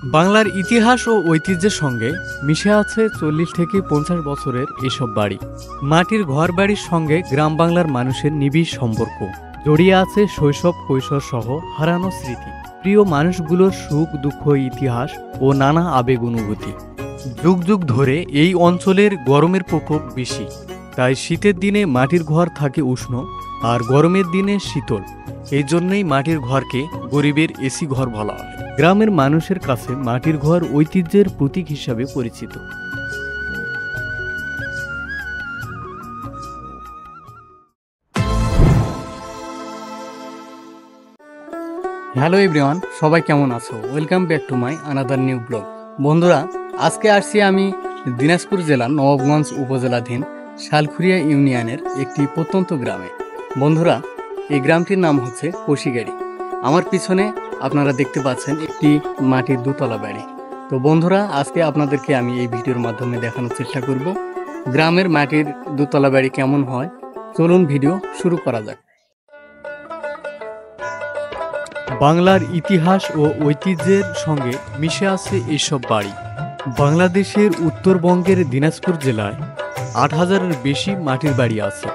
বাংলার ইতিহাস ও ঐতিহ্যের সঙ্গে মিশে আছে ৪০ থেকে ৫০ বছরের এসব বাড়ি। মাটির ঘর বাড়ির সঙ্গে গ্রাম বাংলার মানুষের নিবিড় সম্পর্ক জড়িয়ে আছে শৈশব কৈশোর সহ হারানো স্মৃতি, প্রিয় মানুষগুলোর সুখ দুঃখ, ইতিহাস ও নানা আবেগ অনুভূতি। যুগ যুগ ধরে এই অঞ্চলের গরমের প্রকোপ বেশি, তাই শীতের দিনে মাটির ঘর থাকে উষ্ণ আর গরমের দিনে শীতল। এই জন্যই মাটির ঘরকে গরিবের এসি ঘর বলা হয়। গ্রামের মানুষের কাছে মাটির ঘর ঐতিহ্যের প্রতীক হিসাবে পরিচিত। হ্যালো এভরিওয়ান, সবাই কেমন আছো? Welcome back to my another new blog. বন্ধুরা, আজকে আসছি আমি দিনাজপুর জেলার নবাবগঞ্জ উপজেলাধীন শালখুরিয়া ইউনিয়নের একটি প্রত্যন্ত গ্রামে। বন্ধুরা, এই গ্রামটির নাম হচ্ছে কষিগাড়ি। আমার পিছনে আপনারা দেখতে পাচ্ছেন একটি মাটির দোতলা বাড়ি। তো বন্ধুরা, আজকে আপনাদেরকে আমি এই ভিডিওর মাধ্যমে দেখানোর চেষ্টা করব গ্রামের মাটির দোতলা বাড়ি কেমন হয়। চলুন ভিডিও শুরু করা যাক। বাংলার ইতিহাস ও ঐতিহ্যের সঙ্গে মিশে আছে এইসব বাড়ি। বাংলাদেশের উত্তরবঙ্গের দিনাজপুর জেলায় ৮,০০০-এর বেশি মাটির বাড়ি আছে।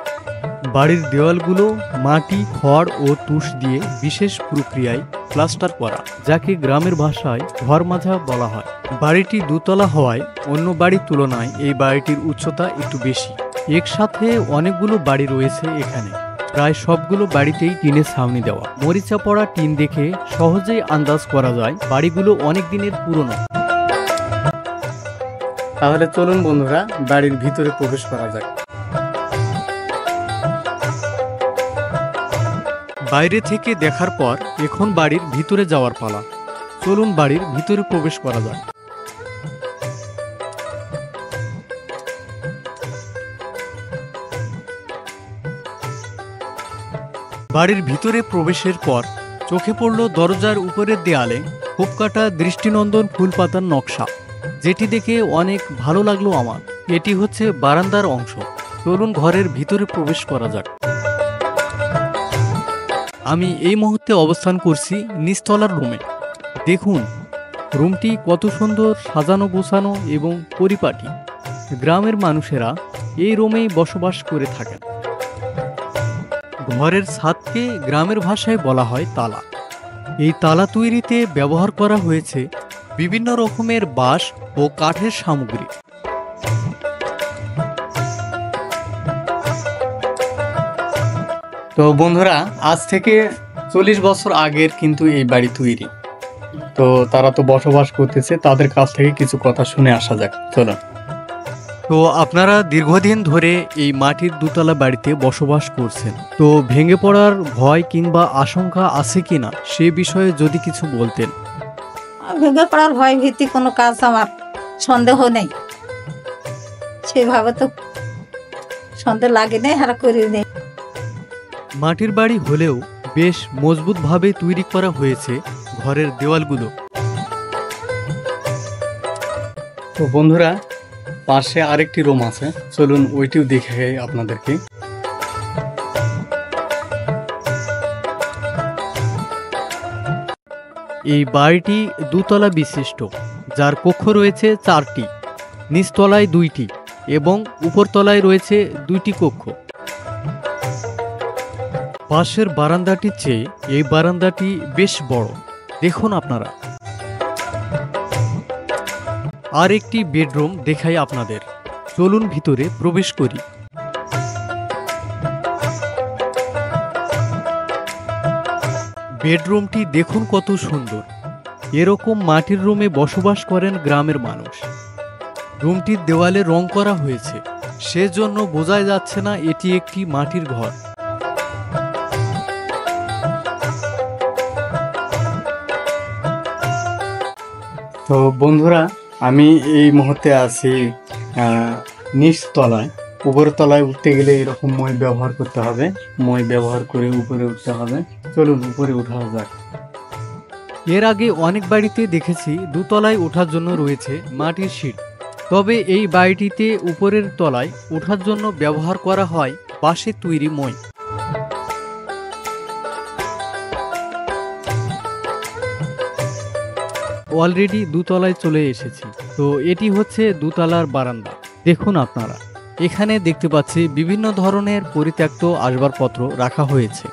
বাড়ির দেওয়ালগুলো মাটি, খড় ও তুষ দিয়ে বিশেষ প্রক্রিয়ায় প্লাস্টার করা, যাকে গ্রামের ভাষায় ঘর মাজা বলা হয়। বাড়িটি দোতলা হওয়ায় অন্য বাড়ির তুলনায় এই বাড়িটির উচ্চতা একটু বেশি। একসাথে অনেকগুলো বাড়ি রয়েছে এখানে। প্রায় সবগুলো বাড়িতেই টিনের ছাউনি দেওয়া। মরিচা পড়া টিন দেখে সহজেই আন্দাজ করা যায় বাড়িগুলো অনেক দিনের পুরনো। তাহলে চলুন বন্ধুরা, বাড়ির ভিতরে প্রবেশ করা যাক। বাইরে থেকে দেখার পর এখন বাড়ির ভিতরে যাওয়ার পালা। চলুন বাড়ির ভিতরে প্রবেশ করা যাক। বাড়ির ভিতরে প্রবেশের পর চোখে পড়ল দরজার উপরের দেয়ালে খোপ কাটা দৃষ্টিনন্দন ফুল পাতার নকশা, যেটি দেখে অনেক ভালো লাগলো আমার। এটি হচ্ছে বারান্দার অংশ। চলুন ঘরের ভিতরে প্রবেশ করা যাক। আমি এই মুহূর্তে অবস্থান করছি নিচতলার রুমে। দেখুন রুমটি কত সুন্দর সাজানো গোছানো এবং পরিপাটি। গ্রামের মানুষেরা এই রুমেই বসবাস করে থাকেন। ঘরের ছাদকে গ্রামের ভাষায় বলা হয় তালা। এই তালা তৈরিতে ব্যবহার করা হয়েছে বিভিন্ন রকমের বাঁশ ও কাঠের সামগ্রী। তো বন্ধুরা, আজ থেকে ৪০ বছর আগের কিন্তু এই বাড়ি তৈরি। তো তারা তো বসবাস করতেছে, তাদের কাছ থেকে কিছু কথা শুনে আসা যাক। চলো। তো আপনারা দীর্ঘদিন ধরে এই মাটির দোতলা বাড়িতে বসবাস করছেন, তো ভেঙে পড়ার ভয় কিংবা আশঙ্কা আছে কিনা সে বিষয়ে যদি কিছু বলতেন। ভেঙে পড়ার ভয় ভীতি কোনো কাজ আমার সন্দেহ নেই, সেভাবে তো সন্দেহ লাগে নেই, হারা করি নেই। মাটির বাড়ি হলেও বেশ মজবুতভাবে তৈরি করা হয়েছে ঘরের দেওয়ালগুলো। তো বন্ধুরা, পাশে আরেকটি রুম আছে, চলুন ওইটিও দেখে আপনাদেরকে। এই বাড়িটি দুতলা বিশিষ্ট, যার কক্ষ রয়েছে 4টি, নিচতলায় 2টি এবং উপরতলায় রয়েছে 2টি কক্ষ। পাশের বারান্দাটির চেয়ে এই বারান্দাটি বেশ বড়, দেখুন আপনারা। আর একটি বেডরুম দেখাই আপনাদের। চলুন ভিতরে প্রবেশ করি। বেডরুমটি দেখুন কত সুন্দর। এরকম মাটির রুমে বসবাস করেন গ্রামের মানুষ। রুমটির দেওয়ালে রং করা হয়েছে, সেজন্য বোঝাই যাচ্ছে না এটি একটি মাটির ঘর। তো বন্ধুরা, আমি এই মুহূর্তে আছি নিচতলায়। উপরের তলায় উঠতে গেলে এরকম মই ব্যবহার করতে হবে, মই ব্যবহার করে উপরে উঠতে হবে। চলুন উপরে উঠা যাক। এর আগে অনেক বাড়িতে দেখেছি দোতলায় ওঠার জন্য রয়েছে মাটির সিঁড়ি, তবে এই বাড়িটিতে উপরের তলায় ওঠার জন্য ব্যবহার করা হয় বাঁশের তৈরি মই। অলরেডি দোতলায় চলে এসেছি। তো এটি হচ্ছে দোতলার বারান্দা। দেখুন আপনারা, এখানে দেখতে পাচ্ছি বিভিন্ন ধরনের পরিত্যক্ত আসবাবপত্র রাখা হয়েছে।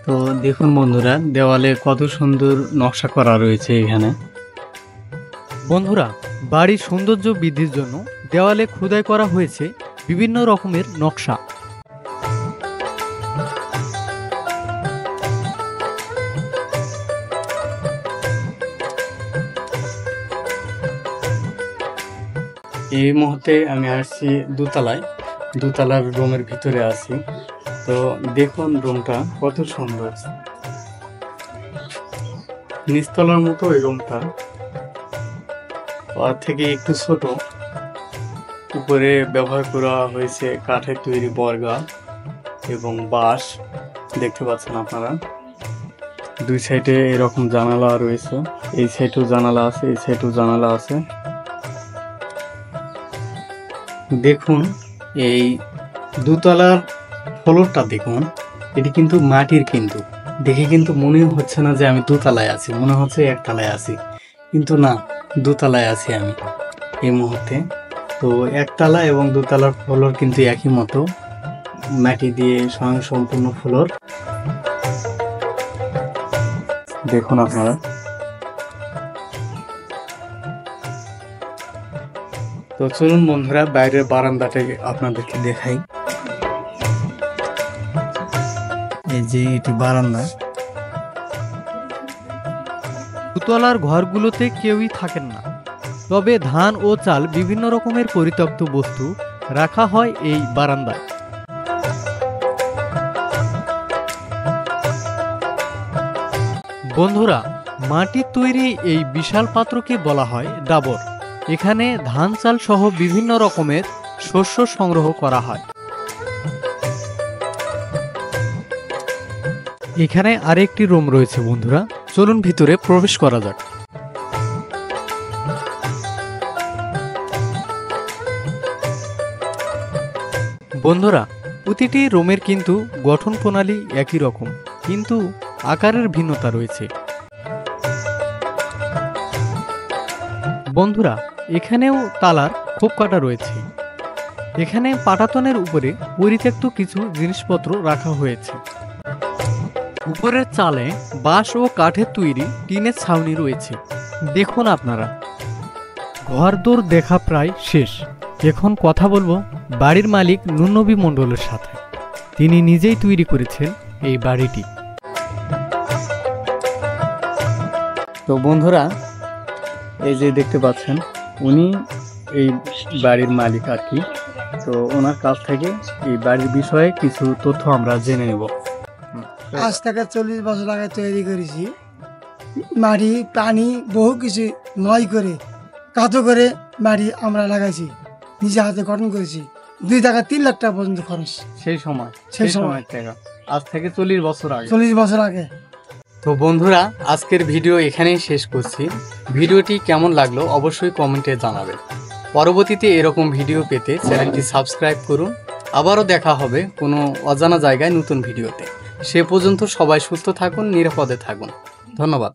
তো দেখুন বন্ধুরা, দেওয়ালে কত সুন্দর নকশা করা রয়েছে এখানে। বন্ধুরা, বাড়ির সৌন্দর্য বৃদ্ধির জন্য দেওয়ালে খোদাই করা হয়েছে বিভিন্ন রকমের নকশা। এই মুহূর্তে আমি আসছি দোতলার রুমের ভিতরে আছি। তো দেখুন রুমটা কত সুন্দর, নিচতলার মতো এই রুমটা, তার থেকে একটু ছোট। উপরে ব্যবহার করা হয়েছে কাঠের তৈরি বর্গা এবং বাঁশ, দেখতে পাচ্ছেন আপনারা। দুই সাইডে এরকম জানালা রয়েছে, এই সাইডেও জানালা আছে, এই সাইডেও জানালা আছে। দেখুন এই দোতলার ফ্লোরটা দেখুন, এটি কিন্তু মাটির, কিন্তু দেখে কিন্তু মনে হচ্ছে না যে আমি দোতলায় আছি, মনে হচ্ছে একতলায় আছি, কিন্তু না, দোতলায় আছি আমি এই মুহূর্তে। তো একতলা এবং দোতলার ফ্লোর কিন্তু একই মতো, মাটি দিয়ে সম্পূর্ণ ফ্লোর। দেখুন আপনারা, তো চলুন বন্ধুরা বাইরের বারান্দাটাকে আপনাদেরকে দেখাই। এই যে এটি বারান্দা। দোতলার ঘরগুলোতে কেউই থাকেন না, তবে ধান ও চাল বিভিন্ন রকমের পরিত্যক্ত বস্তু রাখা হয় এই বারান্দায়। বন্ধুরা, মাটির তৈরি এই বিশাল পাত্রকে বলা হয় ডাবর। এখানে ধান চাল সহ বিভিন্ন রকমের শস্য সংগ্রহ করা হয়। এখানে আরেকটি রুম রয়েছে বন্ধুরা, চলুন ভিতরে প্রবেশ করা যাক। বন্ধুরা, প্রতিটি রুমের কিন্তু গঠন প্রণালী একই রকম, কিন্তু আকারের ভিন্নতা রয়েছে। বন্ধুরা, এখানেও তালার খোপ কাটা রয়েছে। এখানে পাটাতনের উপরে পরিত্যক্ত কিছু জিনিসপত্র রাখা হয়েছে। উপরের চালে বাঁশ ও কাঠের তৈরি টিনের ছাউনি রয়েছে। দেখুন আপনারা, ঘরদোর দেখা প্রায় শেষ। এখন কথা বলবো বাড়ির মালিক নুনবী মণ্ডলের সাথে। তিনি নিজেই তৈরি করেছেন এই বাড়িটি। তো বন্ধুরা, এই যে দেখতে পাচ্ছেন, উনি এই বাড়ির মালিক আর কি। তো ওনার কাছ থেকে এই বাড়ির বিষয়ে কিছু তথ্য আমরা জেনে নেব। আজ থেকে 40 বছর আগে তৈরি করেছি। মাটি পানি বহু কিছু নয় করে কাতো করে মাটি আমরা লাগাইছি, নিজে হাতে গঠন করেছি। 2 টাকা 3 লাখ টাকা পর্যন্ত খরচ সেই সময় টাকা, আজ থেকে 40 বছর আগে। 40 বছর আগে। তো বন্ধুরা, আজকের ভিডিও এখানেই শেষ করছি। ভিডিওটি কেমন লাগলো অবশ্যই কমেন্টে জানাবেন। পরবর্তীতে এরকম ভিডিও পেতে চ্যানেলটি সাবস্ক্রাইব করুন। আবারও দেখা হবে কোনো অজানা জায়গায় নতুন ভিডিওতে। সে পর্যন্ত সবাই সুস্থ থাকুন, নিরাপদে থাকুন। ধন্যবাদ।